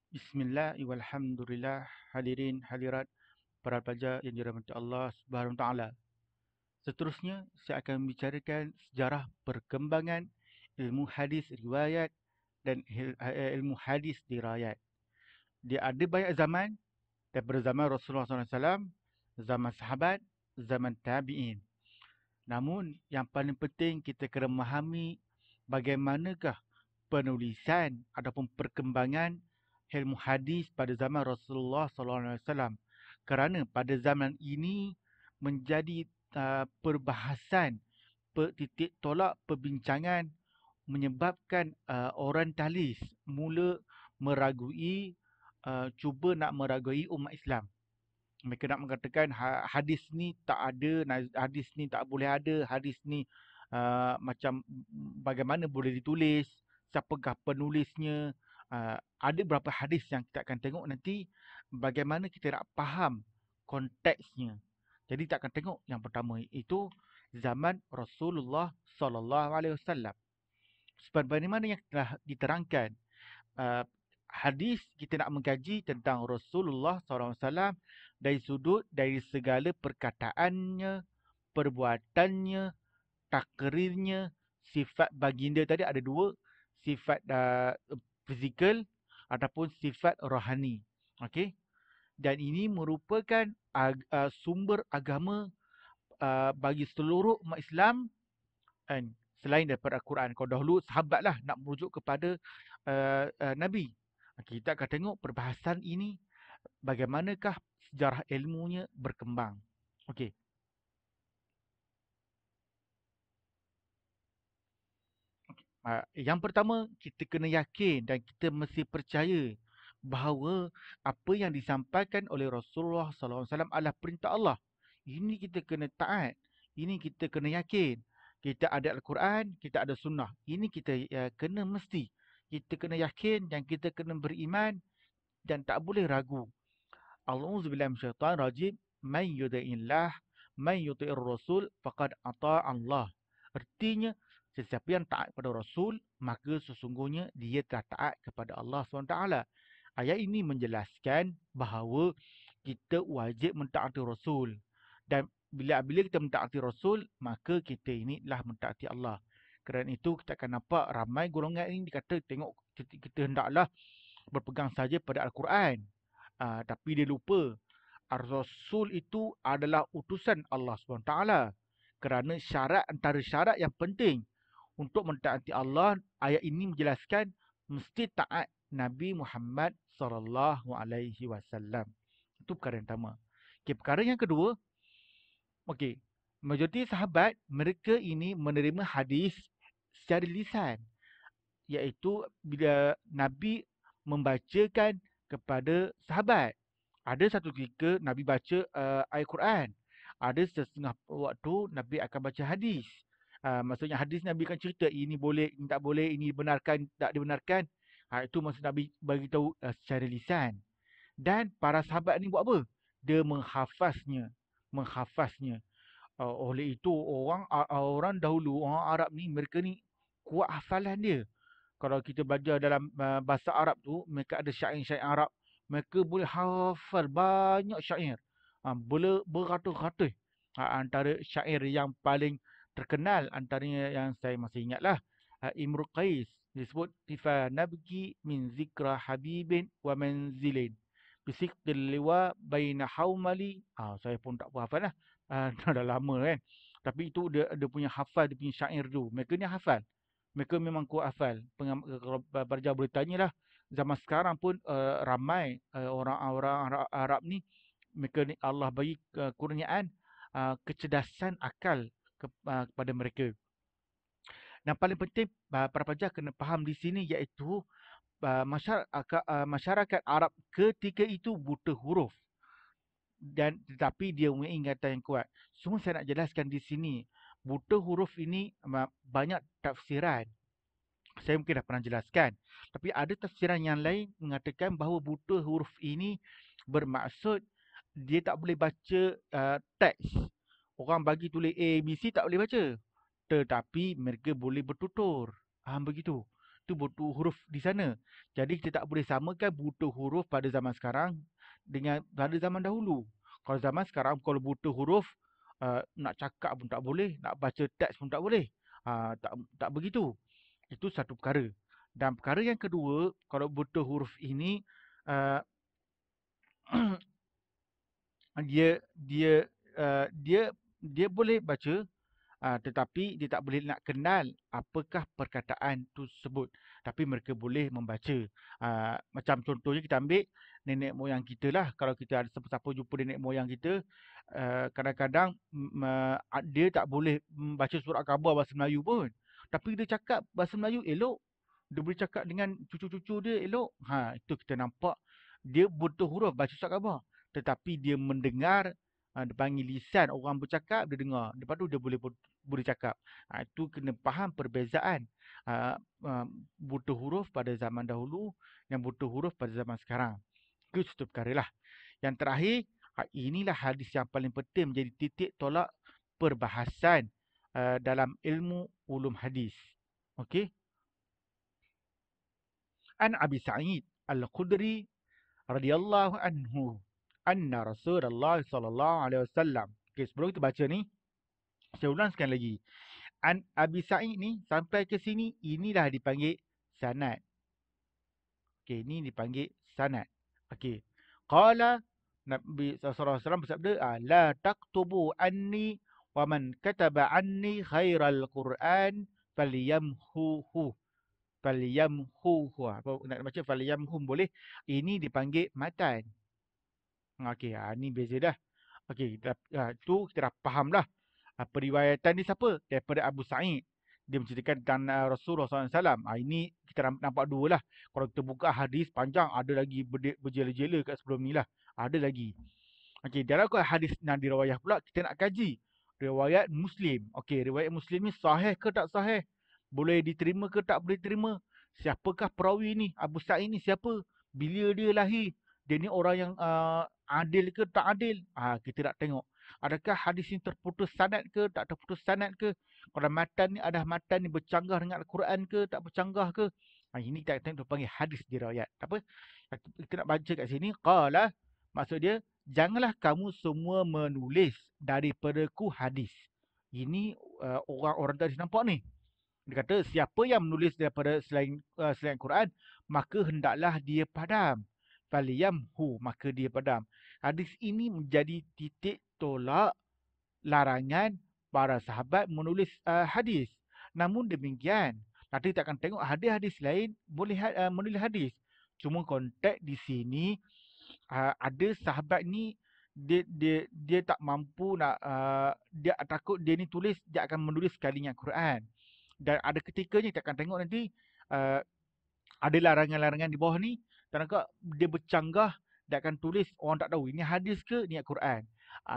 Bismillah, walhamdulillah, hadirin, hadirat, para pelajar yang dirahmati Allah Subhanahu Wa Taala. Seterusnya, saya akan membicarakan sejarah perkembangan ilmu hadis riwayat dan ilmu hadis dirayat. Dia ada banyak zaman, daripada zaman Rasulullah SAW, zaman sahabat, zaman tabi'in. Namun, yang paling penting kita kena memahami bagaimanakah penulisan ataupun perkembangan ilmu hadis pada zaman Rasulullah SAW. Kerana pada zaman ini menjadi perbahasan, titik tolak perbincangan menyebabkan orientalis mula meragui, cuba nak meragui umat Islam. Mereka nak mengatakan hadis ni tak ada, hadis ni tak boleh ada, hadis ni macam bagaimana boleh ditulis, siapakah penulisnya. Ada beberapa hadis yang kita akan tengok nanti bagaimana kita nak faham konteksnya. Jadi kita akan tengok yang pertama itu zaman Rasulullah sallallahu alaihi wasallam. Sebagaimana yang telah diterangkan, uh, hadis kita nak mengkaji tentang Rasulullah SAW dari segala perkataannya, perbuatannya, takrirnya, sifat baginda tadi ada dua, sifat fizikal ataupun sifat rohani. Okey. Dan ini merupakan sumber agama bagi seluruh umat Islam, kan, selain daripada Al-Quran. Kalau dahulu sahabatlah nak merujuk kepada Nabi. Kita akan tengok perbahasan ini bagaimanakah sejarah ilmunya berkembang. Okey. Yang pertama, kita kena yakin dan kita mesti percaya bahawa apa yang disampaikan oleh Rasulullah SAW adalah perintah Allah. Ini kita kena taat. Ini kita kena yakin. Kita ada Al-Quran, kita ada sunnah. Ini kita kena mesti. Kita kena yakin dan kita kena beriman dan tak boleh ragu. A'udzubillahi minasyaitanir rajim. Man yuti'illah, man yuti'ir rasul faqad ata'a Allah. Artinya, sesiapa yang taat kepada Rasul, maka sesungguhnya dia telah taat kepada Allah SWT. Ayat ini menjelaskan bahawa kita wajib mentaati Rasul. Dan bila kita mentaati Rasul, maka kita ini telah mentaati Allah. Kerana itu kita akan nampak ramai golongan ini dikata tengok kita hendaklah berpegang saja pada Al-Quran. Tapi dia lupa Ar-Rasul itu adalah utusan Allah SWT. Kerana antara syarat yang penting untuk mentaati Allah, ayat ini menjelaskan mesti taat Nabi Muhammad sallallahu alaihi wasallam. Itu perkara yang pertama. Okey, perkara yang kedua, okey, majoriti sahabat mereka ini menerima hadis secara lisan, iaitu bila Nabi membacakan kepada sahabat. Ada satu ketika Nabi baca ayat Quran. Ada setengah waktu Nabi akan baca hadis. Maksudnya hadis Nabi akan cerita ini boleh, ini tak boleh, ini dibenarkan, tak dibenarkan. Itu maksud Nabi bagi tahu secara lisan. Dan para sahabat ni buat apa? Dia menghafaznya. Menghafaznya. Oleh itu orang dahulu, orang Arab ni, mereka ni kuat hafalan dia. Kalau kita belajar dalam bahasa Arab tu, mereka ada syair-syair Arab. Mereka boleh hafal banyak syair. Beratus-ratus. Antara syair yang paling terkenal, antaranya yang saya masih ingatlah. Imru Qais disebut Tifa nabki min zikra habibin wa manzilin. Bisiktil liwa baina haumali. Saya pun tak hafal lah. Dah lama kan. Tapi itu dia punya hafal, dia punya syair tu. Mereka ni hafal. Mereka memang kuat hafal. Kalau pelajar boleh tanyalah, zaman sekarang pun ramai orang-orang Arab ni, mereka ni Allah bagi kurniaan kecerdasan akal kepada mereka. Dan paling penting para pelajar kena faham di sini iaitu masyarakat Arab ketika itu buta huruf. Dan tetapi dia punya ingatan yang kuat. Semua saya nak jelaskan di sini. Buta huruf ini banyak tafsiran. Saya mungkin dah pernah jelaskan. Tapi ada tafsiran yang lain mengatakan bahawa buta huruf ini bermaksud dia tak boleh baca teks. Orang bagi tulis A, B, C tak boleh baca. Tetapi mereka boleh bertutur. Begitu. itu butuh huruf di sana. Jadi kita tak boleh samakan butuh huruf pada zaman sekarang dengan pada zaman dahulu. Kalau zaman sekarang kalau butuh huruf, nak cakap pun tak boleh, nak baca teks pun tak boleh. Tak begitu. Itu satu perkara. Dan perkara yang kedua, kalau butuh huruf ini, uh, dia dia dia dia boleh baca, tetapi dia tak boleh nak kenal apakah perkataan tersebut. Tapi mereka boleh membaca. Macam contohnya kita ambil nenek moyang kita lah. Kalau kita ada siapa-siapa jumpa nenek moyang kita, kadang-kadang dia tak boleh membaca surat khabar bahasa Melayu pun. Tapi dia cakap bahasa Melayu elok. Dia boleh cakap dengan cucu-cucu dia elok. Itu kita nampak dia butuh huruf baca surat khabar. Tetapi dia mendengar, dia panggil lisan orang bercakap, dia dengar. Lepas tu dia boleh cakap. Itu kena faham perbezaan ah, ah, butuh huruf pada zaman dahulu yang butuh huruf pada zaman sekarang. Itu satu perkara lah. Yang terakhir, inilah hadis yang paling penting menjadi titik tolak perbahasan dalam ilmu ulum hadis. Okey. An Abi Sa'id Al-Khudri radhiyallahu anhu anna Rasulullah sallallahu alaihi wasallam. Okey, sebelum kita baca ni, saya ulang sekali lagi. An Abi Sa'id ni sampai ke sini inilah dipanggil sanad. Okey, ini dipanggil sanad. Okey. Qala Nabi sallallahu alaihi wasallam bersabda, la taktubu anni wa man kataba anni khairal Quran falyamhuhu. Falyamhuhu. Apa nak baca falyamhum boleh. Ini dipanggil matan. Okey, ni beza dah. Okey, tu kita dah faham lah. Periwayatan ni siapa? Daripada Abu Sa'id. Dia menceritakan tentang Rasulullah SAW. Ini kita nampak dua lah. Kalau kita buka hadis panjang, ada lagi berjela-jela kat sebelum ni lah. Ada lagi. Okey, dalam hadis Nabi Rawayah pula, kita nak kaji. Riwayat Muslim. Okey, riwayat Muslim ni sahih ke tak sahih? Boleh diterima ke tak boleh diterima? Siapakah perawi ni? Abu Sa'id ni siapa? Bila dia lahir? Dia ni orang yang adil ke tak adil? Kita nak tengok. Adakah hadis ini terputus sanad ke tak terputus sanad ke? Kalau matan ni ada matan ni bercanggah dengan Al-Quran ke tak bercanggah ke? Ini kita tengok panggil hadis diriwayat. Tak apa? Kita nak baca kat sini. Qala, maksud dia, janganlah kamu semua menulis daripadaku hadis. Ini orang-orang tadi nampak ni. Dia kata siapa yang menulis daripada selain Quran, maka hendaklah dia padam. Faliyamhu, maka dia padam. Hadis ini menjadi titik tolak larangan para sahabat menulis hadis. Namun demikian, nanti kita akan tengok hadis-hadis lain boleh menulis hadis. Cuma konteks di sini ada sahabat ni dia tak mampu nak dia takut dia ni tulis dia akan menulis sekalinya Quran. Dan ada ketikanya kita akan tengok nanti uh, ada larangan-larangan di bawah ni. Kadang-kadang dia bercanggah, dia akan tulis orang tak tahu ini hadis ke ni Quran.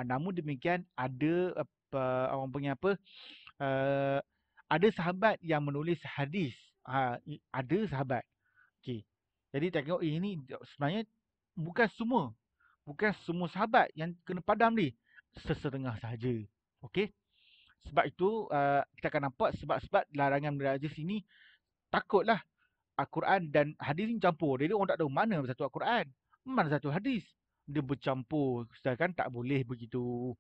Namun demikian ada orang panggil apa? Uh, ada sahabat yang menulis hadis. Ada sahabat. Okey. Jadi tengok ini sebenarnya bukan semua. Bukan semua sahabat yang kena padam ni. Sesetengah sahaja. Okey. Sebab itu kita akan nampak sebab-sebab larangan hadis ini takutlah Al-Quran dan hadis ni campur. Jadi orang tak tahu mana satu Al-Quran, mana satu hadis. Dia bercampur. Sedangkan tak boleh begitu.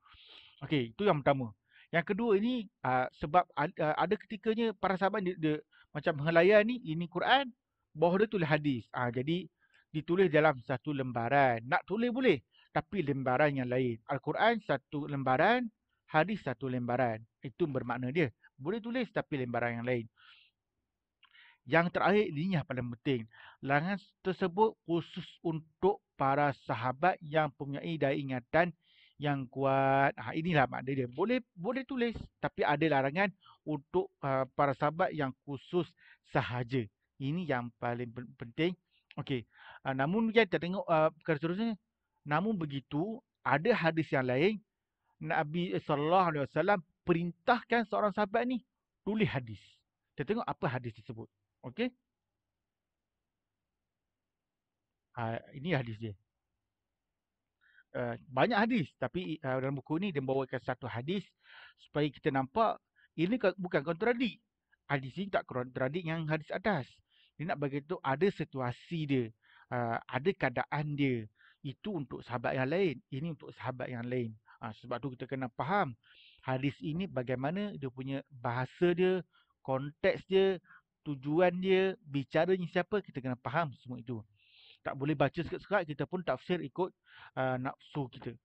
Okey, itu yang pertama. Yang kedua ini sebab ada ketikanya para sahabat dia macam helayan ni, ini Quran, bawah dia tulis hadis. Jadi ditulis dalam satu lembaran. Nak tulis boleh, tapi lembaran yang lain. Al-Quran satu lembaran, hadis satu lembaran. Itu bermakna dia. Boleh tulis tapi lembaran yang lain. Yang terakhir, ini yang paling penting. Larangan tersebut khusus untuk para sahabat yang mempunyai daya ingatan yang kuat. Inilah makna dia. Boleh tulis, tapi ada larangan untuk para sahabat yang khusus sahaja. Ini yang paling penting. Okey. Namun kita tengok perkara seterusnya. Namun begitu, ada hadis yang lain. Nabi SAW perintahkan seorang sahabat ni tulis hadis. Kita tengok apa hadis tersebut. Okey. Ini hadis dia. Banyak hadis, tapi dalam buku ni dia membawakan satu hadis supaya kita nampak ini bukan kontradik. Hadis ini tak kontradik yang hadis atas. Dia nak bagi tahu ada situasi dia, ada keadaan dia. Itu untuk sahabat yang lain, ini untuk sahabat yang lain. Sebab tu kita kena faham hadis ini bagaimana dia punya bahasa dia, konteks dia, tujuan dia, bicaranya siapa, kita kena faham semua itu. Tak boleh baca sekat-sekat kita pun tafsir ikut nafsu kita.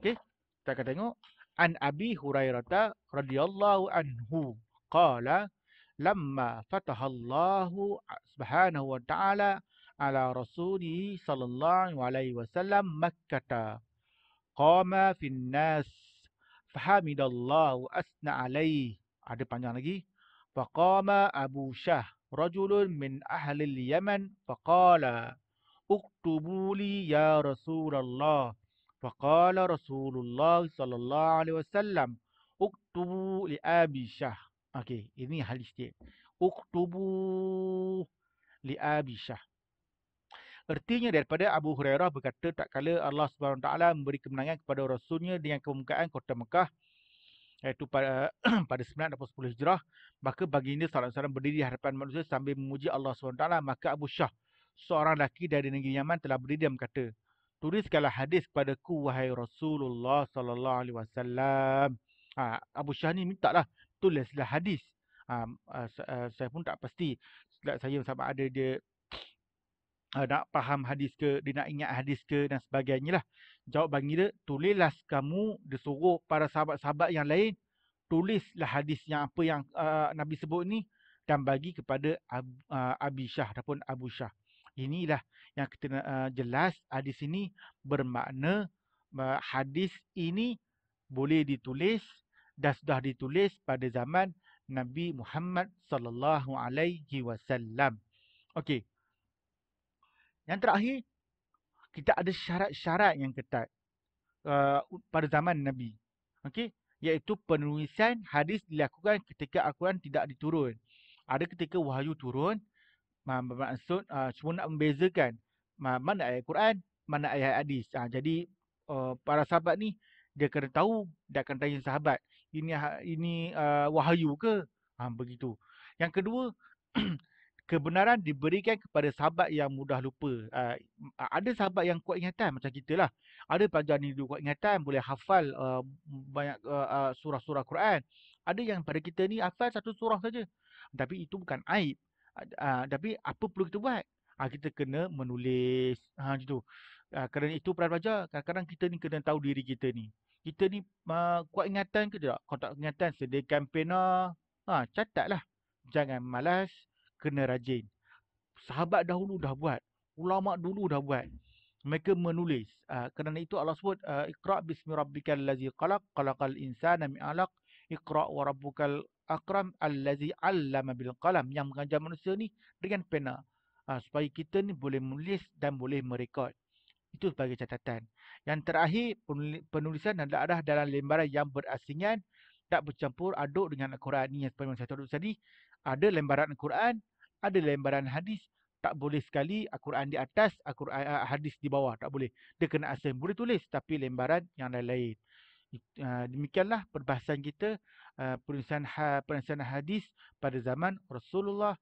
Okey, kita akan tengok an Abi Hurairah radhiyallahu anhu qala lamma fatahallahu subhanahu wa ta'ala ala rasulihi sallallahu alaihi wasallam Makkah qama fin nas fahamidallahu asna alaihi. Ada panjang lagi. Faqama Abu Syah rajulun min ahli al-Yaman faqala uktubu li ya Rasulullah. Faqala Rasulullah sallallahu alaihi wasallam uktubu li Abi Syah. Okey, ini hadis dia. Uktubu li Abi Syah. Artinya daripada Abu Hurairah berkata tak kala Allah Subhanahu Wa Taala memberi kemenangan kepada Rasulnya dengan kemukaan kota Mekah iaitu pada pada 9 atau 10 Hijrah, maka baginda sallallahu alaihi wasallam berdiri di hadapan manusia sambil memuji Allah Subhanahu Wa Taala. Maka Abu Syah, seorang lelaki dari negeri Yaman, telah berdiri dan berkata, tuliskanlah hadis kepadaku wahai Rasulullah sallallahu alaihi wasallam. Abu Syah ni mintalah tulislah hadis. Saya pun tak pasti saya sama ada dia nak faham hadis ke, dia nak ingat hadis ke dan sebagainya lah. Jawab baginda, tulislah kamu, disuruh para sahabat-sahabat yang lain, tulislah hadis yang apa yang Nabi sebut ni dan bagi kepada Abi Syah ataupun Abu Syah. Inilah yang kita jelas hadis ini bermakna hadis ini boleh ditulis dan sudah ditulis pada zaman Nabi Muhammad sallallahu alaihi wasallam. Okey. Yang terakhir, kita ada syarat-syarat yang ketat pada zaman Nabi. Okey, iaitu penulisan hadis dilakukan ketika Al-Quran tidak diturun. Ada ketika wahyu turun, bermaksud cuma nak membezakan mana ayat Quran, mana ayat hadis. Jadi para sahabat ni dia kena tahu, dia akan tanya sahabat, ini wahyu ke? Begitu. Yang kedua, kebenaran diberikan kepada sahabat yang mudah lupa. Ada sahabat yang kuat ingatan macam kita lah. Ada pelajar ni kuat ingatan, boleh hafal banyak surah-surah Quran. Ada yang pada kita ni hafal satu surah saja. Tapi itu bukan aib. Tapi apa perlu kita buat? Kita kena menulis. Gitu. Kerana itu para pelajar, kadang-kadang kita ni kena tahu diri kita ni. Kita ni kuat ingatan ke tidak? Kalau tak ingatan, sediakan pena. Catatlah. Jangan malas. Kena rajin. Sahabat dahulu dah buat. Ulama dulu dah buat. Mereka menulis. Kerana itu Allah sebut, Iqra' bismi rabbikal ladzi khalaq, khalaqal insana min 'alaq, Iqra' wa rabbukal akram allazi 'allama bil qalam. Yang mengajar manusia ni dengan pena. Supaya kita ni boleh menulis dan boleh merekod. Itu sebagai catatan. Yang terakhir, penulisan adalah dalam lembaran yang berasingan, tak bercampur aduk dengan Al-Quran. Ini yang seperti saya tahu tadi. Ada lembaran Al-Quran, ada lembaran hadis. Tak boleh sekali Al-Quran di atas, hadis di bawah. Tak boleh. Dia kena asing. Boleh tulis, tapi lembaran yang lain-lain. Demikianlah perbahasan kita penulisan hadis pada zaman Rasulullah